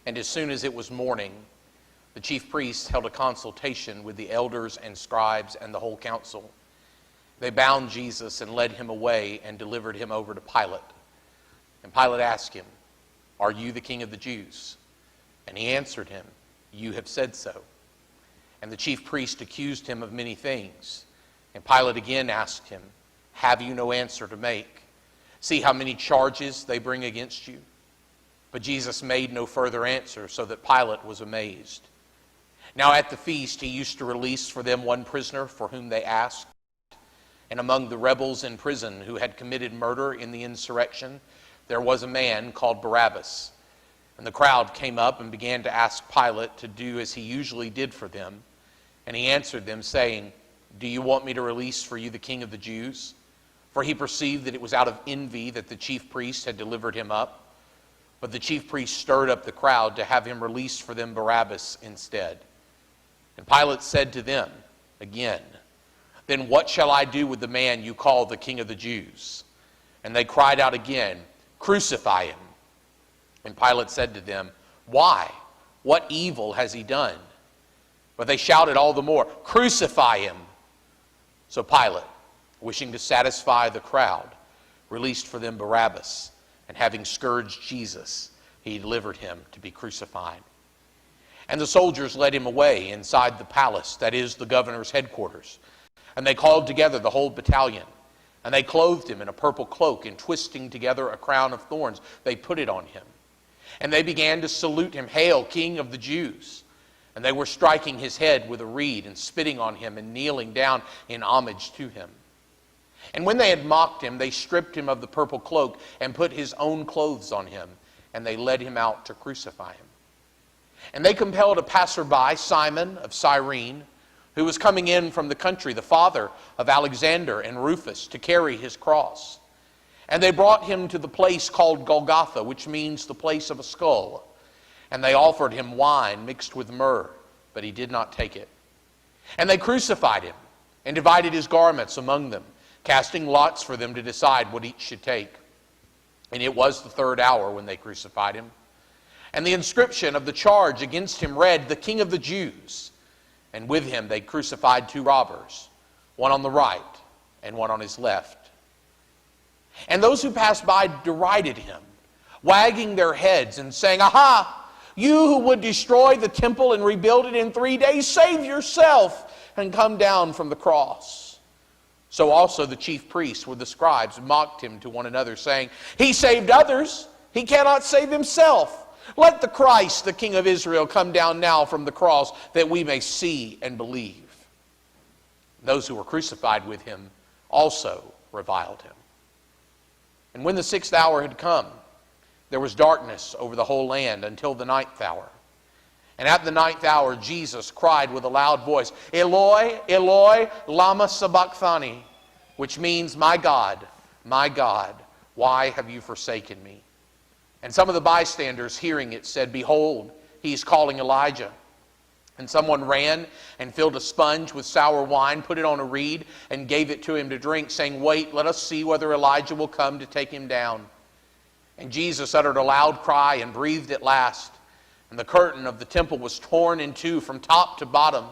And as soon as it was morning, the chief priests held a consultation with the elders and scribes and the whole council. They bound Jesus and led him away and delivered him over to Pilate. And Pilate asked him, "Are you the king of the Jews?" And he answered him, "You have said so." And the chief priest accused him of many things. And Pilate again asked him, "Have you no answer to make? See how many charges they bring against you." But Jesus made no further answer, so that Pilate was amazed. Now at the feast he used to release for them one prisoner for whom they asked. And among the rebels in prison who had committed murder in the insurrection, there was a man called Barabbas. And the crowd came up and began to ask Pilate to do as he usually did for them. And he answered them, saying, "Do you want me to release for you the king of the Jews?" For he perceived that it was out of envy that the chief priests had delivered him up. But the chief priests stirred up the crowd to have him release for them Barabbas instead. And Pilate said to them again, "Then what shall I do with the man you call the king of the Jews?" And they cried out again, "Crucify him." And Pilate said to them, "Why? What evil has he done?" But they shouted all the more, "Crucify him." So Pilate, wishing to satisfy the crowd, released for them Barabbas, and having scourged Jesus, he delivered him to be crucified. And the soldiers led him away inside the palace, that is, the governor's headquarters. And they called together the whole battalion. And they clothed him in a purple cloak, and twisting together a crown of thorns, they put it on him. And they began to salute him, "Hail, King of the Jews!" And they were striking his head with a reed, and spitting on him, and kneeling down in homage to him. And when they had mocked him, they stripped him of the purple cloak, and put his own clothes on him, and they led him out to crucify him. And they compelled a passerby, Simon of Cyrene, who was coming in from the country, the father of Alexander and Rufus, to carry his cross. And they brought him to the place called Golgotha, which means the place of a skull. And they offered him wine mixed with myrrh, but he did not take it. And they crucified him, and divided his garments among them, casting lots for them to decide what each should take. And it was the third hour when they crucified him. And the inscription of the charge against him read, "The King of the Jews." And with him they crucified two robbers, one on the right and one on his left. And those who passed by derided him, wagging their heads and saying, "Aha! You who would destroy the temple and rebuild it in 3 days, save yourself and come down from the cross." So also the chief priests with the scribes mocked him to one another, saying, "He saved others, he cannot save himself. Let the Christ, the King of Israel, come down now from the cross, that we may see and believe." Those who were crucified with him also reviled him. And when the 6th hour had come, there was darkness over the whole land until the 9th hour. And at the 9th hour, Jesus cried with a loud voice, "Eloi, Eloi, lema sabachthani," which means, my God, why have you forsaken me?" And some of the bystanders hearing it said, "Behold, he is calling Elijah." And someone ran and filled a sponge with sour wine, put it on a reed, and gave it to him to drink, saying, "Wait, let us see whether Elijah will come to take him down." And Jesus uttered a loud cry and breathed at last. And the curtain of the temple was torn in two from top to bottom.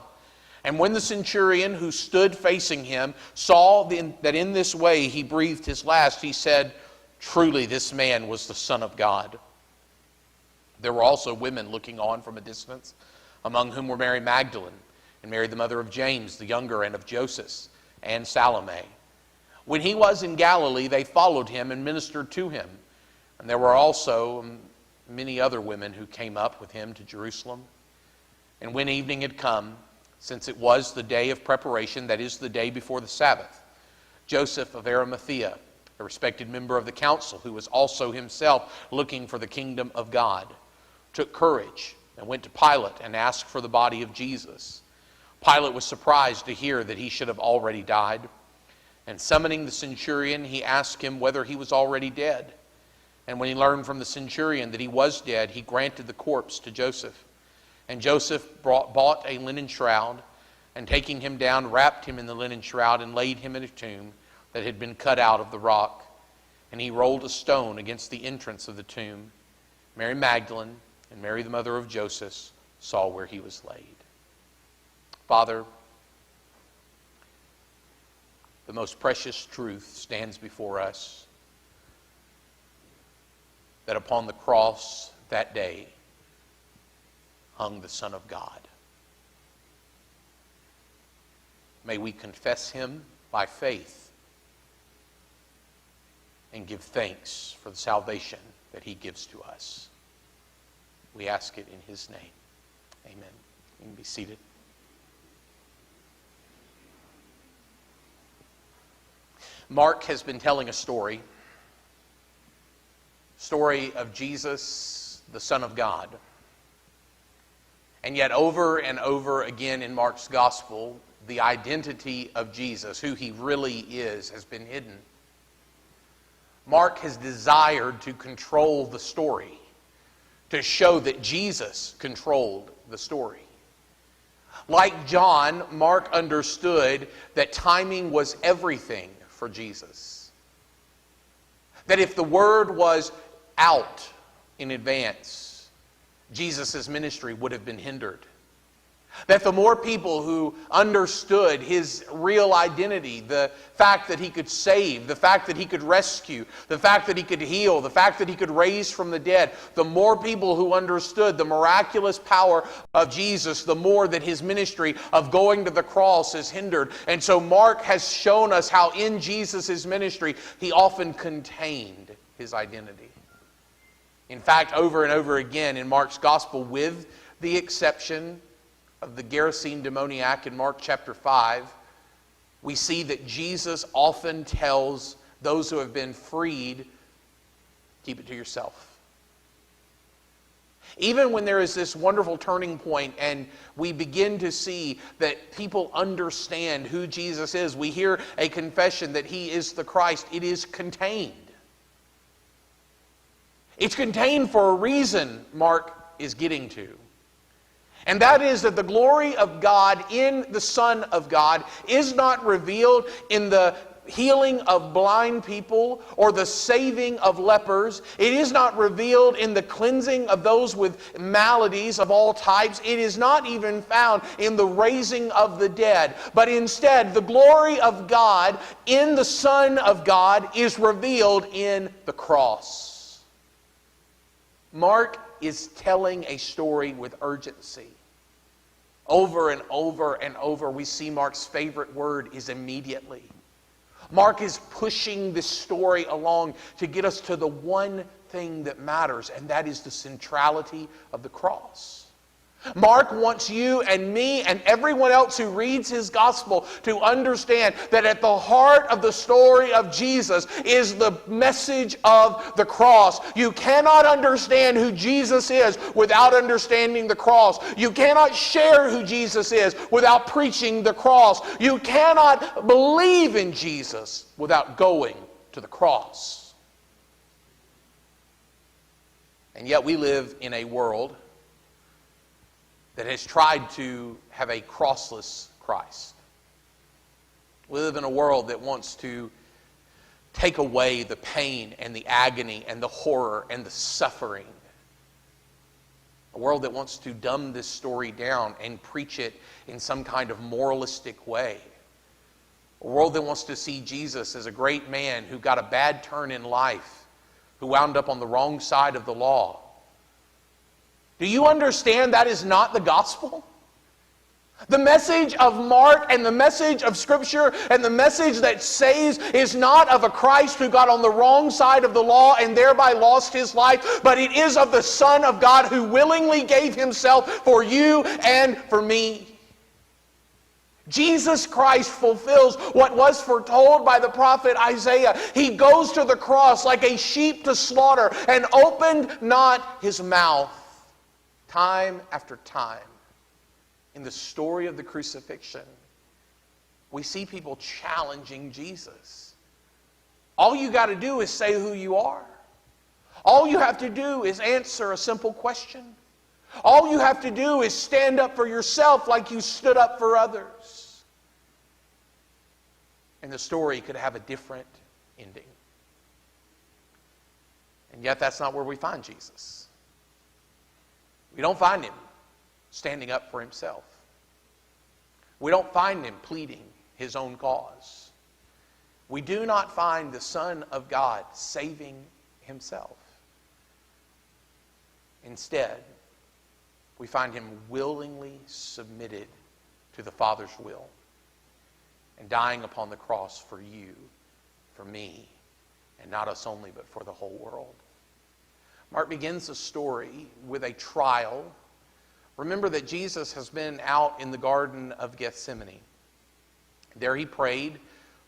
And when the centurion who stood facing him saw that in this way he breathed his last, he said, "Truly this man was the Son of God." There were also women looking on from a distance, among whom were Mary Magdalene, and Mary the mother of James the younger, and of Joseph, and Salome. When he was in Galilee, they followed him and ministered to him. And there were also many other women who came up with him to Jerusalem. And when evening had come, since it was the day of preparation, that is, the day before the Sabbath, Joseph of Arimathea, a respected member of the council, who was also himself looking for the kingdom of God, took courage and went to Pilate and asked for the body of Jesus. Pilate was surprised to hear that he should have already died. And summoning the centurion, he asked him whether he was already dead. And when he learned from the centurion that he was dead, he granted the corpse to Joseph. And Joseph bought a linen shroud, and taking him down, wrapped him in the linen shroud, and laid him in a tomb that had been cut out of the rock. And he rolled a stone against the entrance of the tomb. Mary Magdalene and Mary, the mother of Joseph, saw where he was laid. Father, the most precious truth stands before us, that upon the cross that day hung the Son of God. May we confess him by faith and give thanks for the salvation that he gives to us. We ask it in his name. Amen. You can be seated. Mark has been telling a story of Jesus, the Son of God. And yet over and over again in Mark's gospel, the identity of Jesus, who he really is, has been hidden. Mark has desired to control the story, to show that Jesus controlled the story. Like John, Mark understood that timing was everything for Jesus. That if the word was out in advance, Jesus' ministry would have been hindered. That the more people who understood his real identity, the fact that he could save, the fact that he could rescue, the fact that he could heal, the fact that he could raise from the dead, the more people who understood the miraculous power of Jesus, the more that his ministry of going to the cross is hindered. And so Mark has shown us how in Jesus' ministry he often contained his identity. In fact, over and over again in Mark's gospel, with the exception of the Gerasene demoniac in Mark chapter 5, we see that Jesus often tells those who have been freed, keep it to yourself. Even when there is this wonderful turning point and we begin to see that people understand who Jesus is, we hear a confession that he is the Christ, it is contained. It's contained for a reason, Mark is getting to. And that is that the glory of God in the Son of God is not revealed in the healing of blind people or the saving of lepers. It is not revealed in the cleansing of those with maladies of all types. It is not even found in the raising of the dead. But instead, the glory of God in the Son of God is revealed in the cross. Mark is telling a story with urgency. Over and over and over, we see Mark's favorite word is immediately. Mark is pushing this story along to get us to the one thing that matters, and that is the centrality of the cross. Mark wants you and me and everyone else who reads his gospel to understand that at the heart of the story of Jesus is the message of the cross. You cannot understand who Jesus is without understanding the cross. You cannot share who Jesus is without preaching the cross. You cannot believe in Jesus without going to the cross. And yet we live in a world that has tried to have a crossless Christ. We live in a world that wants to take away the pain and the agony and the horror and the suffering. A world that wants to dumb this story down and preach it in some kind of moralistic way. A world that wants to see Jesus as a great man who got a bad turn in life, who wound up on the wrong side of the law. Do you understand that is not the gospel? The message of Mark and the message of Scripture and the message that saves is not of a Christ who got on the wrong side of the law and thereby lost his life, but it is of the Son of God who willingly gave himself for you and for me. Jesus Christ fulfills what was foretold by the prophet Isaiah. He goes to the cross like a sheep to slaughter and opened not his mouth. Time after time, in the story of the crucifixion, we see people challenging Jesus. All you got to do is say who you are. All you have to do is answer a simple question. All you have to do is stand up for yourself like you stood up for others. And the story could have a different ending. And yet that's not where we find Jesus. We don't find him standing up for himself. We don't find him pleading his own cause. We do not find the Son of God saving himself. Instead, we find him willingly submitted to the Father's will and dying upon the cross for you, for me, and not us only, but for the whole world. Mark begins the story with a trial. Remember that Jesus has been out in the Garden of Gethsemane. There he prayed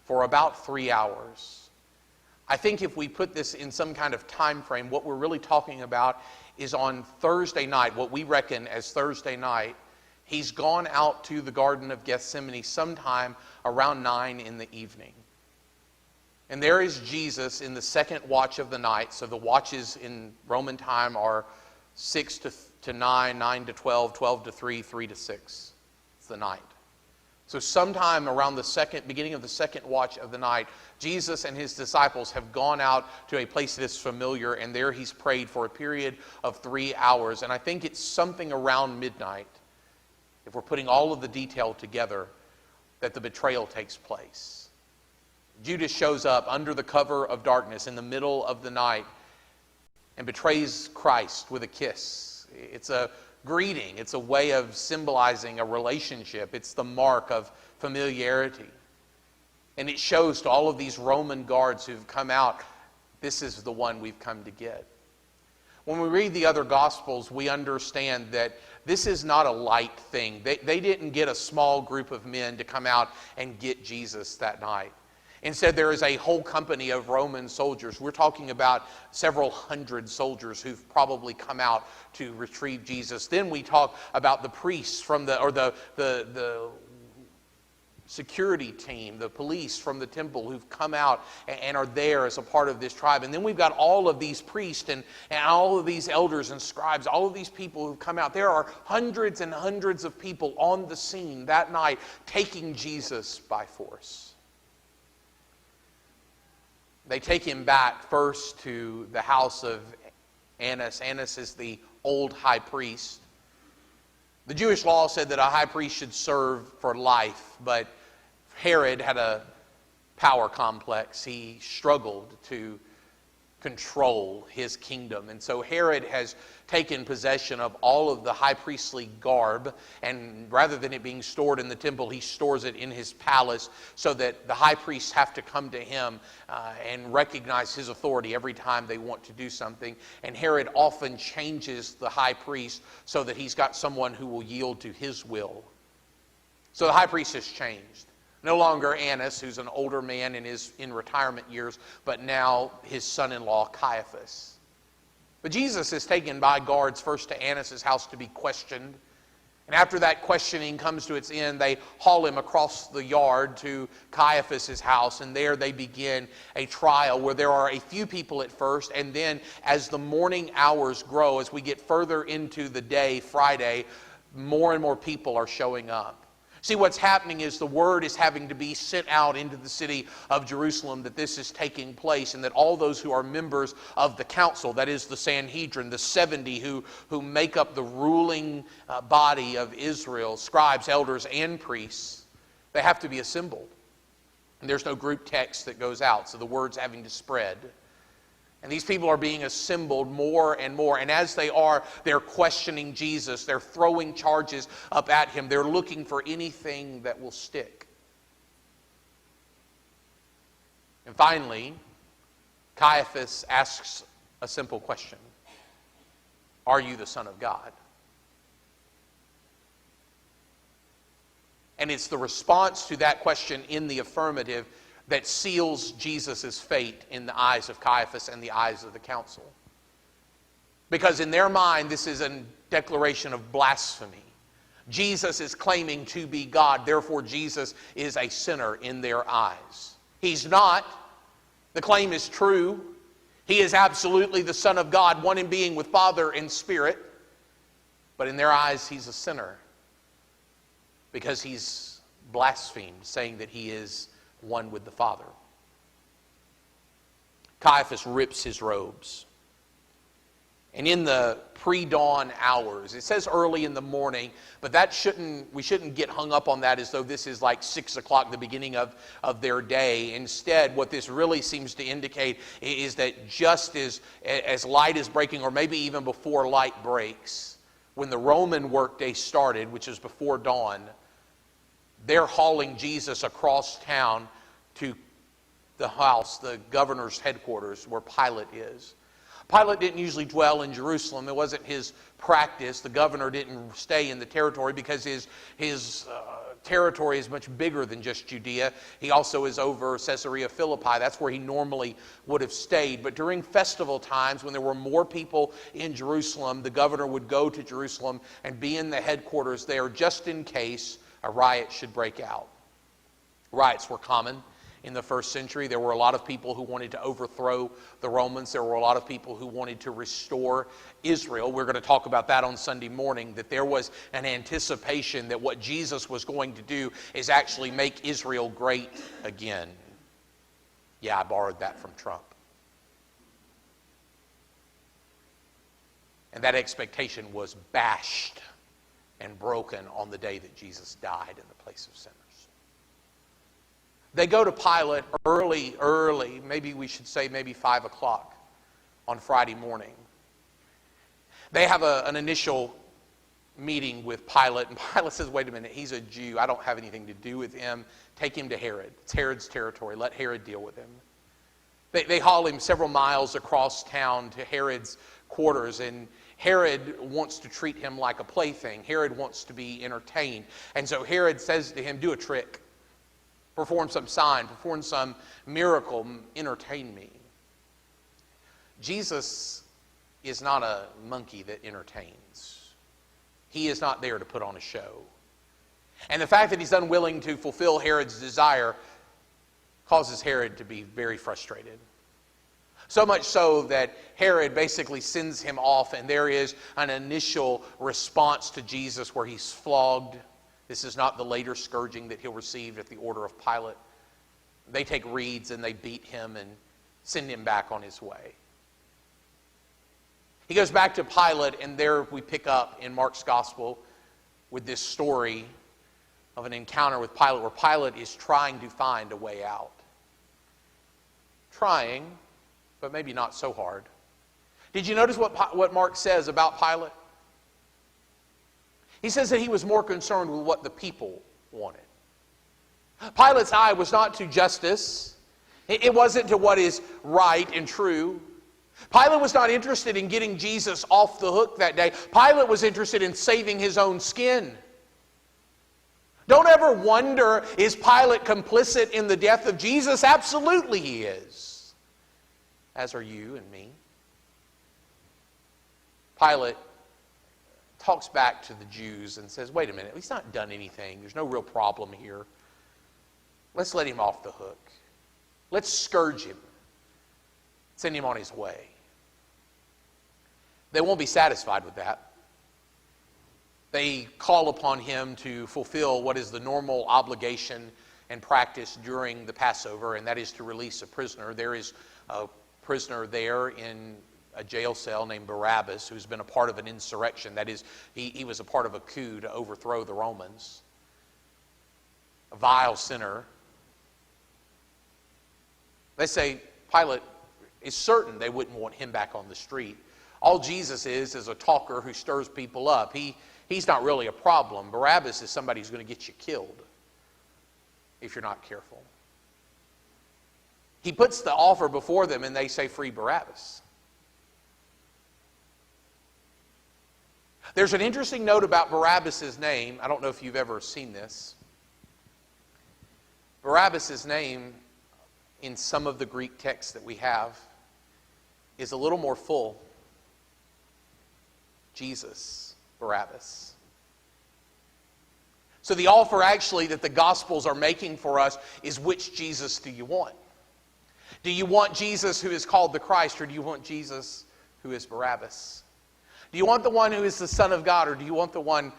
for about 3 hours. I think if we put this in some kind of time frame, what we're really talking about is on Thursday night, what we reckon as Thursday night, he's gone out to the Garden of Gethsemane sometime around 9 in the evening. And there is Jesus in the second watch of the night. So the watches in Roman time are 6 to 9, 9 to 12, 12 to 3, 3 to 6. It's the night. So sometime around the beginning of the second watch of the night, Jesus and his disciples have gone out to a place that is familiar, and there he's prayed for a period of 3 hours. And I think it's something around midnight, if we're putting all of the detail together, that the betrayal takes place. Judas shows up under the cover of darkness in the middle of the night and betrays Christ with a kiss. It's a greeting. It's a way of symbolizing a relationship. It's the mark of familiarity. And it shows to all of these Roman guards who've come out, this is the one we've come to get. When we read the other Gospels, we understand that this is not a light thing. They didn't get a small group of men to come out and get Jesus that night. Instead, there is a whole company of Roman soldiers. We're talking about several hundred soldiers who've probably come out to retrieve Jesus. Then we talk about the priests from the security team, the police from the temple who've come out and are there as a part of this tribe. And then we've got all of these priests and all of these elders and scribes, all of these people who've come out. There are hundreds and hundreds of people on the scene that night taking Jesus by force. They take him back first to the house of Annas. Annas is the old high priest. The Jewish law said that a high priest should serve for life, but Herod had a power complex. He struggled to control his kingdom. And so Herod has taken possession of all of the high priestly garb, and rather than it being stored in the temple, he stores it in his palace so that the high priests have to come to him and recognize his authority every time they want to do something. And Herod often changes the high priest so that he's got someone who will yield to his will. So the high priest has changed. No longer Annas, who's an older man and is in retirement years, but now his son-in-law Caiaphas. But Jesus is taken by guards first to Annas' house to be questioned. And after that questioning comes to its end, they haul him across the yard to Caiaphas' house, and there they begin a trial where there are a few people at first, and then as the morning hours grow, as we get further into the day, Friday, more and more people are showing up. See, what's happening is the word is having to be sent out into the city of Jerusalem that this is taking place, and that all those who are members of the council, that is the Sanhedrin, the 70 who make up the ruling body of Israel, scribes, elders, and priests, they have to be assembled. And there's no group text that goes out, so the word's having to spread. And these people are being assembled more and more. And as they are, they're questioning Jesus. They're throwing charges up at him. They're looking for anything that will stick. And finally, Caiaphas asks a simple question. Are you the Son of God? And it's the response to that question in the affirmative that seals Jesus' fate in the eyes of Caiaphas and the eyes of the council. Because in their mind, this is a declaration of blasphemy. Jesus is claiming to be God, therefore Jesus is a sinner in their eyes. He's not. The claim is true. He is absolutely the Son of God, one in being with Father and Spirit. But in their eyes, he's a sinner because he's blasphemed, saying that he is one with the Father. Caiaphas rips his robes. And in the pre-dawn hours, it says early in the morning, but we shouldn't get hung up on that as though this is like 6 o'clock, the beginning of their day. Instead, what this really seems to indicate is that just as light is breaking, or maybe even before light breaks, when the Roman workday started, which is before dawn, they're hauling Jesus across town to the house, the governor's headquarters, where Pilate is. Pilate didn't usually dwell in Jerusalem. It wasn't his practice. The governor didn't stay in the territory because his territory is much bigger than just Judea. He also is over Caesarea Philippi. That's where he normally would have stayed. But during festival times, when there were more people in Jerusalem, the governor would go to Jerusalem and be in the headquarters there just in case a riot should break out. Riots were common in the first century. There were a lot of people who wanted to overthrow the Romans. There were a lot of people who wanted to restore Israel. We're going to talk about that on Sunday morning, that there was an anticipation that what Jesus was going to do is actually make Israel great again. Yeah, I borrowed that from Trump. And that expectation was bashed and broken on the day that Jesus died in the place of sinners. They go to Pilate early, maybe we should say maybe 5 o'clock on Friday morning. They have an initial meeting with Pilate, and Pilate says, wait a minute, he's a Jew. I don't have anything to do with him. Take him to Herod. It's Herod's territory. Let Herod deal with him. They haul him several miles across town to Herod's quarters, and Herod wants to treat him like a plaything. Herod wants to be entertained. And so Herod says to him, do a trick. Perform some sign, perform some miracle, entertain me. Jesus is not a monkey that entertains. He is not there to put on a show. And the fact that he's unwilling to fulfill Herod's desire causes Herod to be very frustrated. So much so that Herod basically sends him off, and there is an initial response to Jesus where he's flogged. This is not the later scourging that he'll receive at the order of Pilate. They take reeds and they beat him and send him back on his way. He goes back to Pilate, and there we pick up in Mark's gospel with this story of an encounter with Pilate where Pilate is trying to find a way out. Trying, but maybe not so hard. Did you notice what Mark says about Pilate? He says that he was more concerned with what the people wanted. Pilate's eye was not to justice. It wasn't to what is right and true. Pilate was not interested in getting Jesus off the hook that day. Pilate was interested in saving his own skin. Don't ever wonder, is Pilate complicit in the death of Jesus? Absolutely he is. As are you and me. Pilate talks back to the Jews and says, wait a minute, he's not done anything. There's no real problem here. Let's let him off the hook. Let's scourge him. Send him on his way. They won't be satisfied with that. They call upon him to fulfill what is the normal obligation and practice during the Passover, and that is to release a prisoner. There is a prisoner there in a jail cell named Barabbas who's been a part of an insurrection. That is, he was a part of a coup to overthrow the Romans. A vile sinner. They say Pilate is certain they wouldn't want him back on the street. All Jesus is a talker who stirs people up. He's not really a problem. Barabbas is somebody who's going to get you killed if you're not careful. He puts the offer before them and they say, free Barabbas. There's an interesting note about Barabbas' name. I don't know if you've ever seen this. Barabbas' name in some of the Greek texts that we have is a little more full. Jesus, Barabbas. So the offer actually that the Gospels are making for us is, which Jesus do you want? Do you want Jesus who is called the Christ, or do you want Jesus who is Barabbas? Do you want the one who is the Son of God, or do you want the one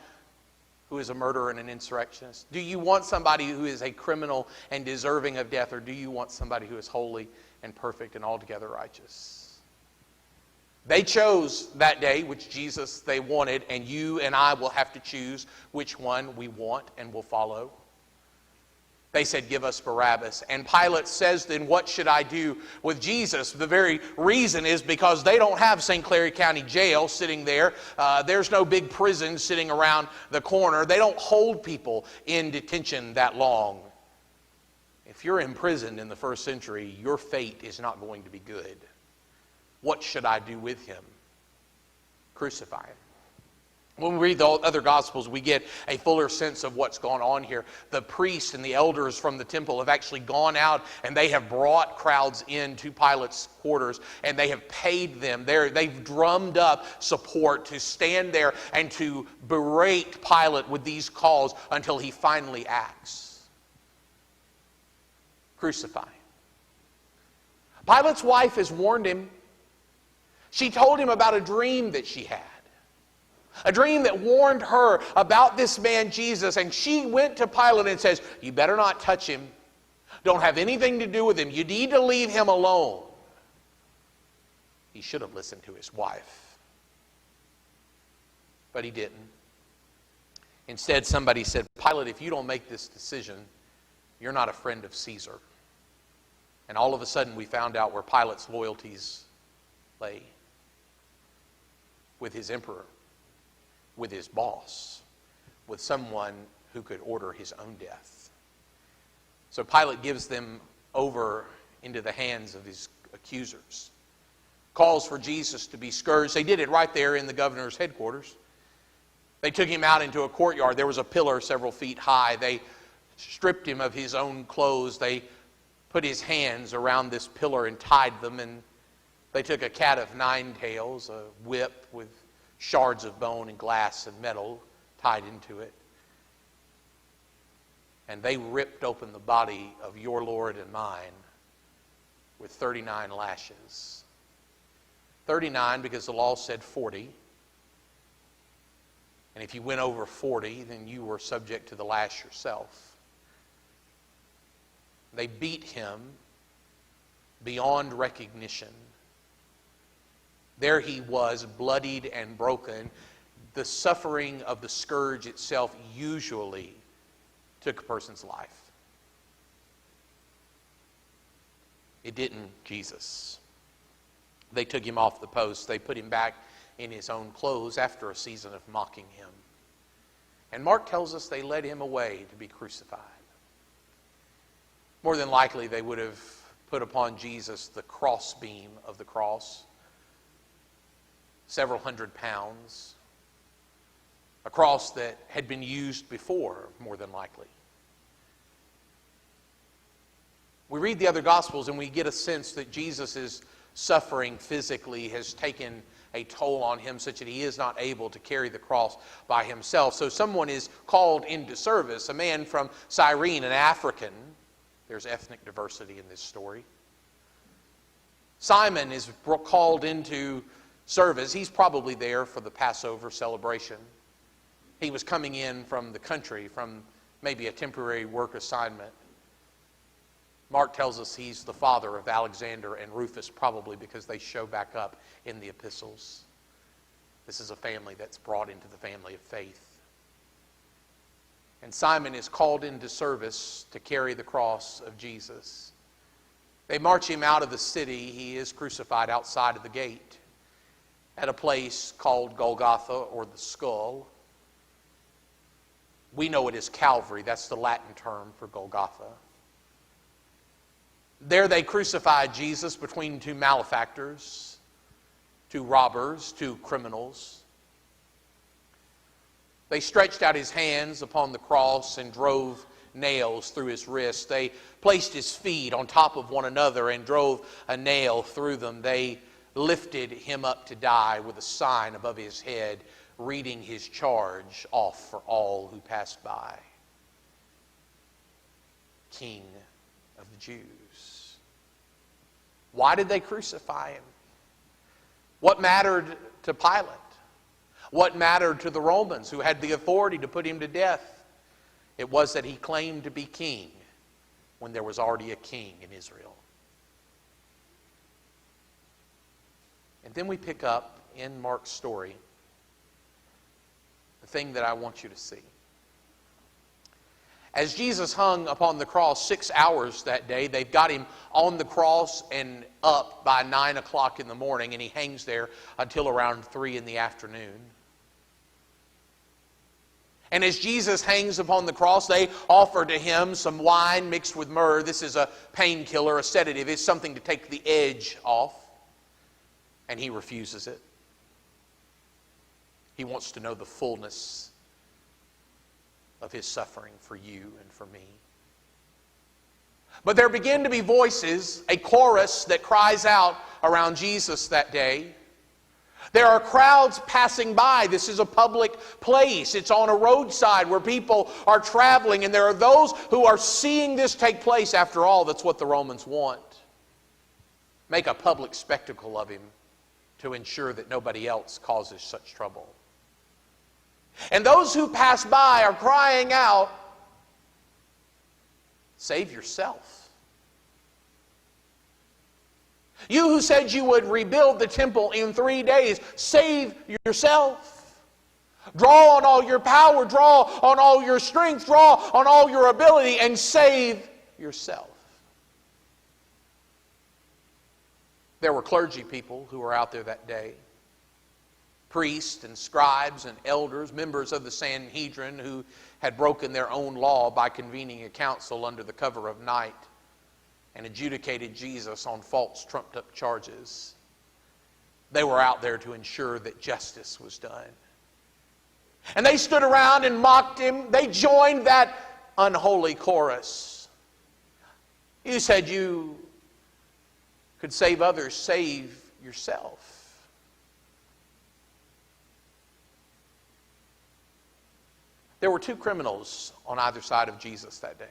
who is a murderer and an insurrectionist? Do you want somebody who is a criminal and deserving of death, or do you want somebody who is holy and perfect and altogether righteous? They chose that day which Jesus they wanted, and you and I will have to choose which one we want and will follow. They said, give us Barabbas. And Pilate says, then what should I do with Jesus? The very reason is because they don't have St. Clair County Jail sitting there. There's no big prison sitting around the corner. They don't hold people in detention that long. If you're imprisoned in the first century, your fate is not going to be good. What should I do with him? Crucify him. When we read the other Gospels, we get a fuller sense of what's gone on here. The priests and the elders from the temple have actually gone out and they have brought crowds into Pilate's quarters and they have paid them. They've drummed up support to stand there and to berate Pilate with these calls until he finally acts. Crucify. Pilate's wife has warned him. She told him about a dream that she had. A dream that warned her about this man Jesus. And she went to Pilate and says, you better not touch him. Don't have anything to do with him. You need to leave him alone. He should have listened to his wife. But he didn't. Instead, somebody said, Pilate, if you don't make this decision, you're not a friend of Caesar. And all of a sudden we found out where Pilate's loyalties lay. With his emperor, with his boss, with someone who could order his own death. So Pilate gives them over into the hands of his accusers. Calls for Jesus to be scourged. They did it right there in the governor's headquarters. They took him out into a courtyard. There was a pillar several feet high. They stripped him of his own clothes. They put his hands around this pillar and tied them, and they took a cat of nine tails, a whip with shards of bone and glass and metal tied into it. And they ripped open the body of your Lord and mine with 39 lashes. 39 because the law said 40. And if you went over 40, then you were subject to the lash yourself. They beat him beyond recognition. There he was, bloodied and broken. The suffering of the scourge itself usually took a person's life. It didn't Jesus. They took him off the post. They put him back in his own clothes after a season of mocking him. And Mark tells us they led him away to be crucified. More than likely, they would have put upon Jesus the crossbeam of the cross. Several hundred pounds. A cross that had been used before, more than likely. We read the other Gospels and we get a sense that Jesus' suffering physically has taken a toll on him such that he is not able to carry the cross by himself. So someone is called into service, a man from Cyrene, an African. There's ethnic diversity in this story. Simon is called into service. He's probably there for the Passover celebration. He was coming in from the country, from maybe a temporary work assignment. Mark tells us he's the father of Alexander and Rufus, probably because they show back up in the epistles. This is a family that's brought into the family of faith. And Simon is called into service to carry the cross of Jesus. They march him out of the city. He is crucified outside of the gate at a place called Golgotha, or the skull. We know it as Calvary. That's the Latin term for Golgotha. There they crucified Jesus between two malefactors, two robbers, two criminals. They stretched out his hands upon the cross and drove nails through his wrists. They placed his feet on top of one another and drove a nail through them. They lifted him up to die with a sign above his head, reading his charge off for all who passed by. King of the Jews. Why did they crucify him? What mattered to Pilate? What mattered to the Romans who had the authority to put him to death? It was that he claimed to be king when there was already a king in Israel. And then we pick up in Mark's story the thing that I want you to see. As Jesus hung upon the cross 6 hours that day, they've got him on the cross and up by 9 o'clock in the morning, and he hangs there until around 3 in the afternoon. And as Jesus hangs upon the cross, they offer to him some wine mixed with myrrh. This is a painkiller, a sedative. It's something to take the edge off. And he refuses it. He wants to know the fullness of his suffering for you and for me. But there begin to be voices, a chorus that cries out around Jesus that day. There are crowds passing by. This is a public place. It's on a roadside where people are traveling, and there are those who are seeing this take place. After all, that's what the Romans want. Make a public spectacle of him to ensure that nobody else causes such trouble. And those who pass by are crying out, "Save yourself. You who said you would rebuild the temple in 3 days, save yourself. Draw on all your power, draw on all your strength, draw on all your ability, and save yourself." There were clergy people who were out there that day. Priests and scribes and elders, members of the Sanhedrin who had broken their own law by convening a council under the cover of night and adjudicated Jesus on false trumped-up charges. They were out there to ensure that justice was done. And they stood around and mocked him. They joined that unholy chorus. You said you could save others, save yourself. There were 2 criminals on either side of Jesus that day.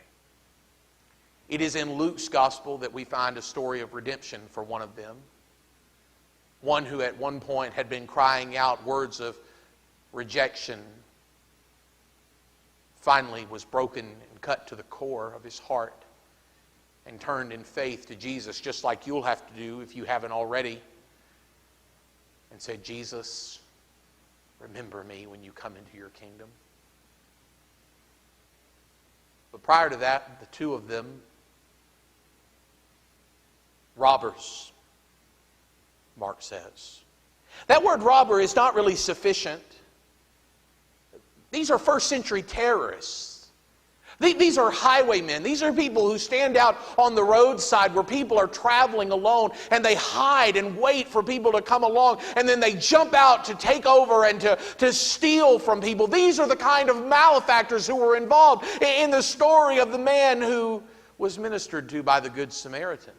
It is in Luke's gospel that we find a story of redemption for one of them. One who at one point had been crying out words of rejection, finally was broken and cut to the core of his heart and turned in faith to Jesus, just like you'll have to do if you haven't already, and said, "Jesus, remember me when you come into your kingdom." But prior to that, the 2 of them, robbers, Mark says. That word robber is not really sufficient. These are first century terrorists. These are highwaymen. These are people who stand out on the roadside where people are traveling alone, and they hide and wait for people to come along, and then they jump out to take over and to steal from people. These are the kind of malefactors who were involved in the story of the man who was ministered to by the Good Samaritan.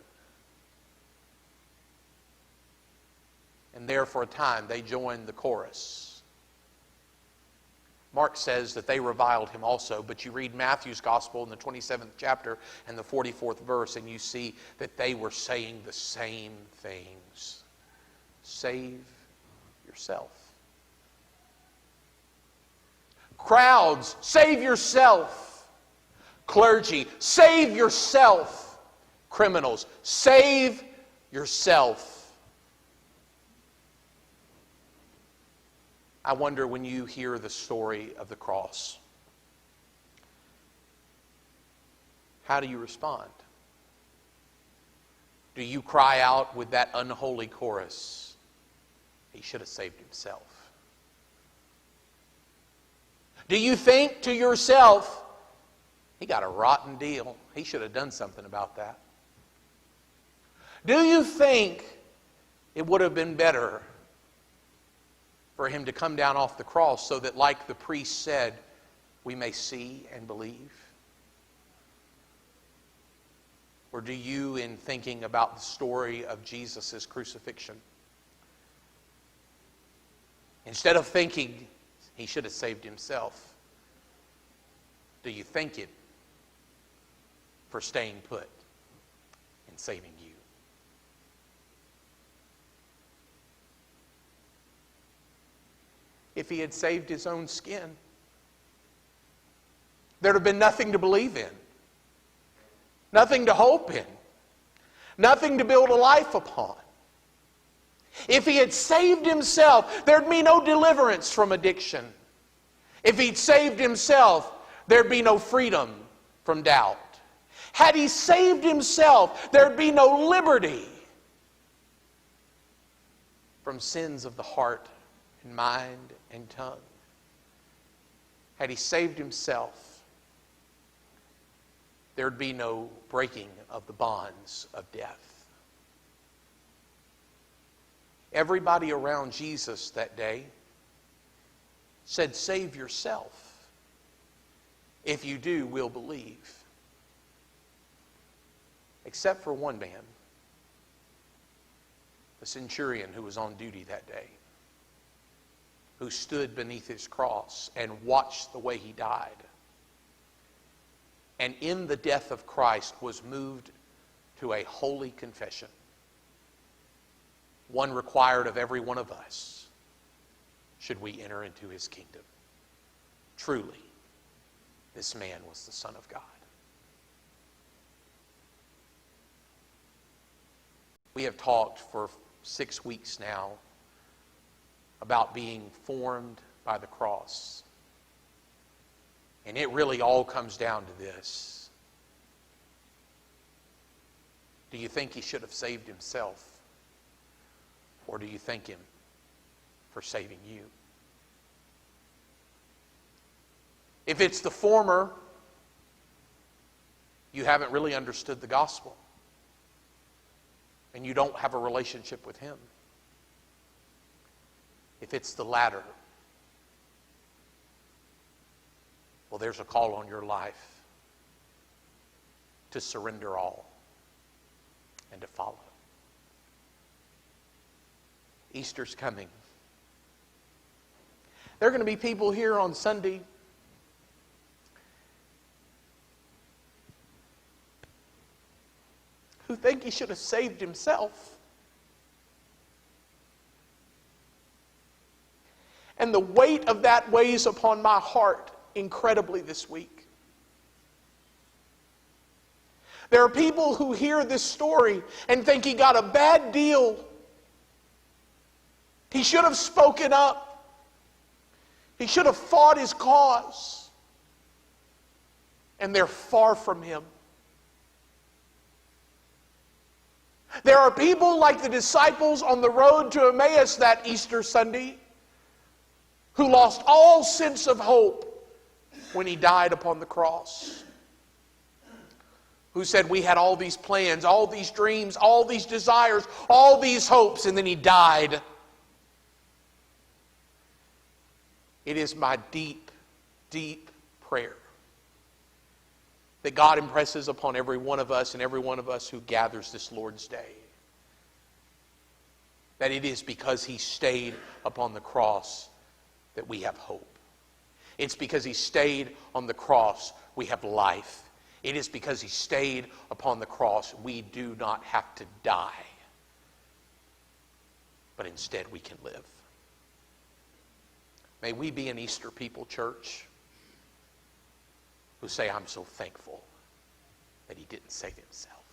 And there for a time they joined the chorus. Mark says that they reviled him also, but you read Matthew's gospel in the 27th chapter and the 44th verse, and you see that they were saying the same things. Save yourself. Crowds, save yourself. Clergy, save yourself. Criminals, save yourself. I wonder when you hear the story of the cross, how do you respond? Do you cry out with that unholy chorus, "He should have saved himself"? Do you think to yourself, "He got a rotten deal. He should have done something about that"? Do you think it would have been better for him to come down off the cross so that, like the priest said, we may see and believe? Or do you, in thinking about the story of Jesus' crucifixion, instead of thinking he should have saved himself, do you thank him for staying put and saving you? If he had saved his own skin, there'd have been nothing to believe in, nothing to hope in, nothing to build a life upon. If he had saved himself, there'd be no deliverance from addiction. If he'd saved himself, there'd be no freedom from doubt. Had he saved himself, there'd be no liberty from sins of the heart and mind and tongue. Had he saved himself, there'd be no breaking of the bonds of death. Everybody around Jesus that day said, "Save yourself. If you do, we'll believe." Except for one man, the centurion who was on duty that day, who stood beneath his cross and watched the way he died. And in the death of Christ was moved to a holy confession, one required of every one of us, should we enter into his kingdom. Truly, this man was the Son of God. We have talked for 6 weeks now about being formed by the cross. And it really all comes down to this. Do you think he should have saved himself? Or do you thank him for saving you? If it's the former, you haven't really understood the gospel. And you don't have a relationship with him. If it's the latter, well, there's a call on your life to surrender all and to follow. Easter's coming. There are going to be people here on Sunday who think he should have saved himself. And the weight of that weighs upon my heart incredibly this week. There are people who hear this story and think he got a bad deal. He should have spoken up. He should have fought his cause. And they're far from him. There are people like the disciples on the road to Emmaus that Easter Sunday who lost all sense of hope when he died upon the cross. Who said, we had all these plans, all these dreams, all these desires, all these hopes, and then he died. It is my deep, deep prayer that God impresses upon every one of us and every one of us who gathers this Lord's Day, that it is because he stayed upon the cross that we have hope. It's because he stayed on the cross we have life. It is because he stayed upon the cross we do not have to die, but instead we can live. May we be an Easter people, church, who say, I'm so thankful that he didn't save himself.